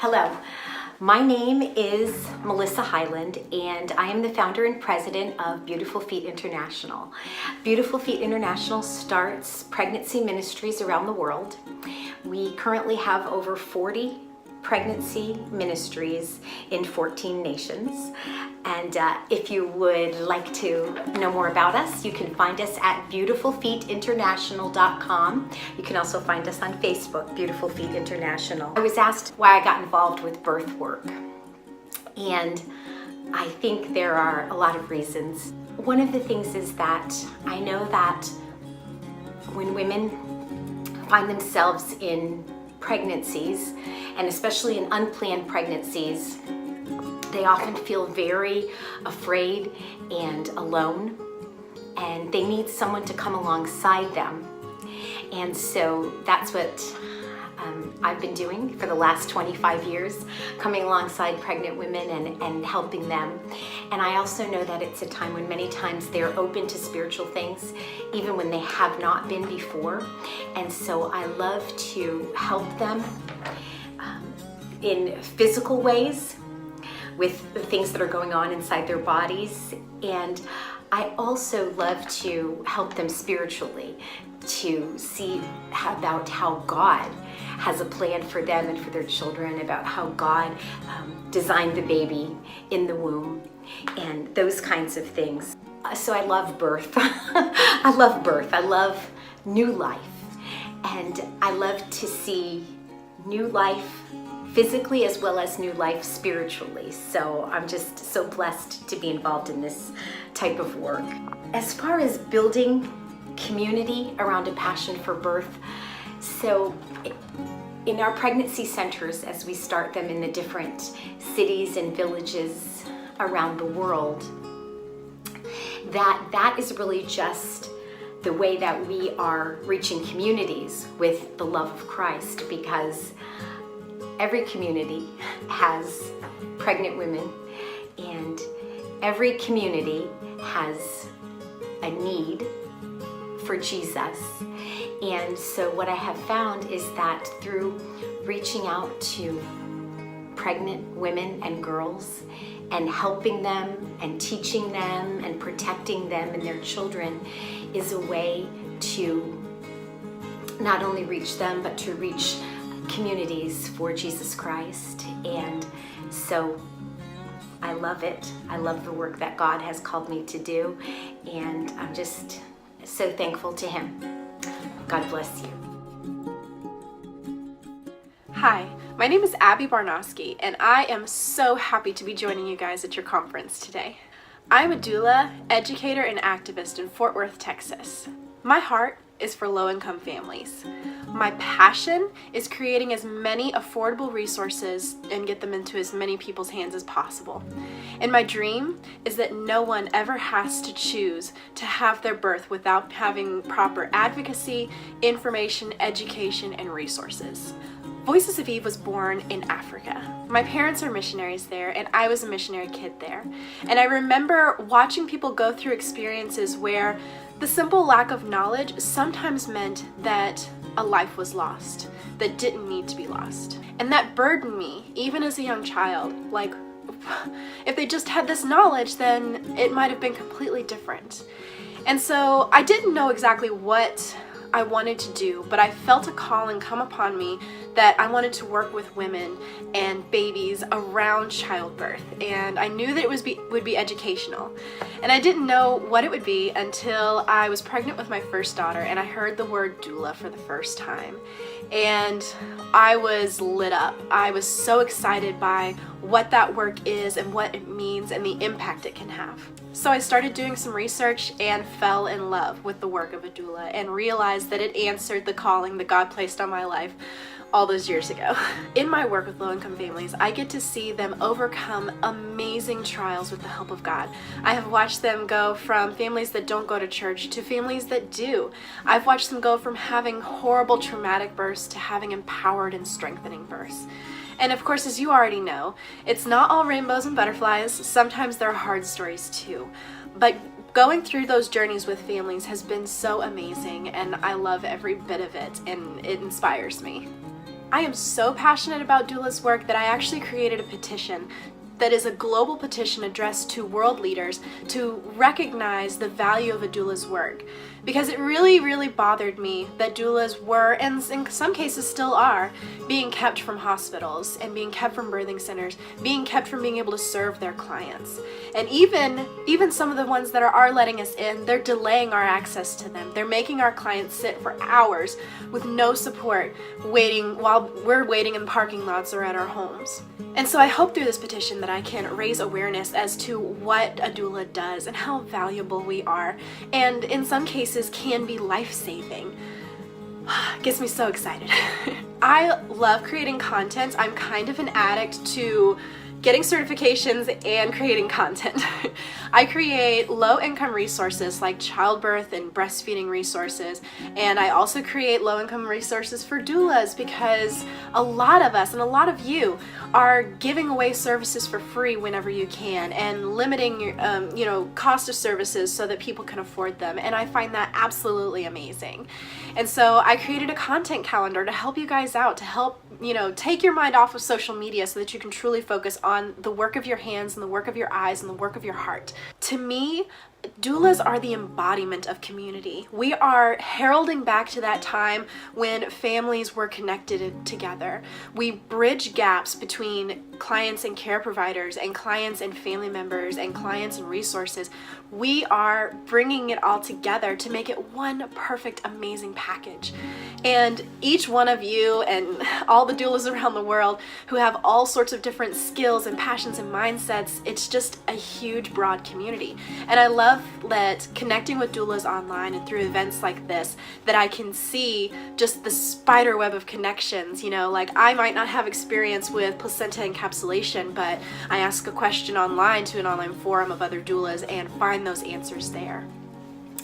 Hello, my name is Melissa Heiland, and I am the founder and president of Beautiful Feet International. Beautiful Feet International starts pregnancy ministries around the world. We currently have over 40 pregnancy ministries in 14 nations. And if you would like to know more about us, you can find us at beautifulfeetinternational.com. You can also find us on Facebook, Beautiful Feet International. I was asked why I got involved with birth work, and I think there are a lot of reasons. One of the things is that I know that when women find themselves in pregnancies, and especially in unplanned pregnancies, they often feel very afraid and alone, and they need someone to come alongside them. And so that's what I've been doing for the last 25 years, coming alongside pregnant women and helping them. And I also know that it's a time when many times they're open to spiritual things, even when they have not been before. And so I love to help them in physical ways with the things that are going on inside their bodies. And I also love to help them spiritually, to see about how God has a plan for them and for their children, about how God designed the baby in the womb and those kinds of things. So I love birth. I love birth. I love new life. And I love to see new life physically as well as new life spiritually. So I'm just so blessed to be involved in this type of work. As far as building community around a passion for birth, so in our pregnancy centers, as we start them in the different cities and villages around the world, that is really just the way that we are reaching communities with the love of Christ, because every community has pregnant women, and every community has a need for Jesus. And so what I have found is that through reaching out to pregnant women and girls and helping them and teaching them and protecting them and their children is a way to not only reach them, but to reach communities for Jesus Christ. And so I love it. I love the work that God has called me to do, and I'm just so thankful to Him. God bless you. Hi, my name is Abbey Barnosky, and I am so happy to be joining you guys at your conference today. I'm a doula, educator, and activist in Fort Worth, Texas. My heart is for low-income families. My passion is creating as many affordable resources and get them into as many people's hands as possible. And my dream is that no one ever has to choose to have their birth without having proper advocacy, information, education, and resources. Voices of Eve was born in Africa. My parents are missionaries there, and I was a missionary kid there. And I remember watching people go through experiences where the simple lack of knowledge sometimes meant that a life was lost that didn't need to be lost. And that burdened me, even as a young child. Like, if they just had this knowledge, then it might have been completely different. And so I didn't know exactly what I wanted to do, but I felt a calling come upon me that I wanted to work with women and babies around childbirth, and I knew that it would be educational. And I didn't know what it would be until I was pregnant with my first daughter, and I heard the word doula for the first time, and I was lit up. I was so excited by what that work is and what it means and the impact it can have. So I started doing some research and fell in love with the work of a doula and realized that it answered the calling that God placed on my life all those years ago. In my work with low-income families, I get to see them overcome amazing trials with the help of God. I have watched them go from families that don't go to church to families that do. I've watched them go from having horrible traumatic births to having empowered and strengthening births. And of course, as you already know, it's not all rainbows and butterflies. Sometimes there are hard stories too. But going through those journeys with families has been so amazing, and I love every bit of it, and it inspires me. I am so passionate about doula's work that I actually created a petition that is a global petition addressed to world leaders to recognize the value of a doula's work. Because it really, really bothered me that doulas were, and in some cases still are, being kept from hospitals and being kept from birthing centers, being kept from being able to serve their clients. And even some of the ones that are letting us in, they're delaying our access to them. They're making our clients sit for hours with no support, waiting while we're waiting in parking lots or at our homes. And so I hope through this petition that I can raise awareness as to what a doula does and how valuable we are, and in some cases can be life-saving. Gets me so excited. I love creating content. I'm kind of an addict to getting certifications and creating content. I create low-income resources like childbirth and breastfeeding resources, and I also create low-income resources for doulas because a lot of us and a lot of you are giving away services for free whenever you can and limiting your cost of services so that people can afford them, and I find that absolutely amazing. And so I created a content calendar to help you guys out, to help take your mind off of social media so that you can truly focus on the work of your hands and the work of your eyes and the work of your heart. To me, doulas are the embodiment of community. We are heralding back to that time when families were connected together. We bridge gaps between clients and care providers and clients and family members and clients and resources. We are bringing it all together to make it one perfect, amazing package. And each one of you and all the doulas around the world who have all sorts of different skills and passions and mindsets, it's just a huge, broad community. And I love that connecting with doulas online and through events like this, that I can see just the spider web of connections. Like I might not have experience with placenta encapsulation, but I ask a question online to an online forum of other doulas and find those answers there.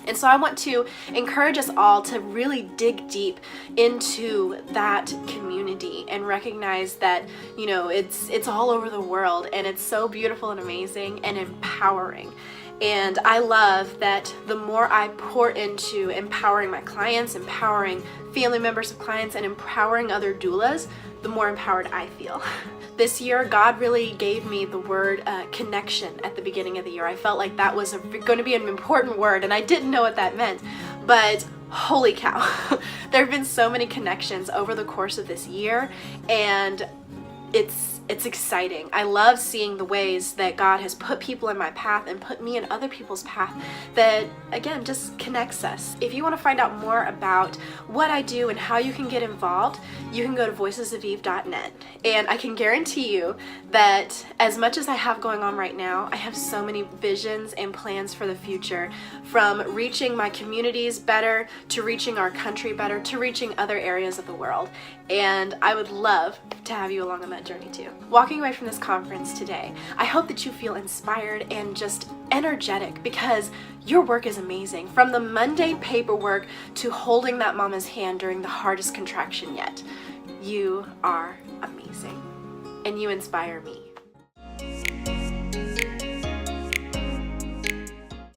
And so I want to encourage us all to really dig deep into that community and recognize that, it's all over the world, and it's so beautiful and amazing and empowering. And I love that the more I pour into empowering my clients, empowering family members of clients, and empowering other doulas, the more empowered I feel. This year, God really gave me the word connection at the beginning of the year. I felt like that was going to be an important word, and I didn't know what that meant, but holy cow. There have been so many connections over the course of this year, and it's exciting. I love seeing the ways that God has put people in my path and put me in other people's path that, again, just connects us. If you want to find out more about what I do and how you can get involved, you can go to voicesofeve.net. And I can guarantee you that as much as I have going on right now, I have so many visions and plans for the future, from reaching my communities better, to reaching our country better, to reaching other areas of the world. And I would love to have you along on that journey too. Walking away from this conference today, I hope that you feel inspired and just energetic, because your work is amazing. From the Monday paperwork to holding that mama's hand during the hardest contraction yet, you are amazing, and you inspire me.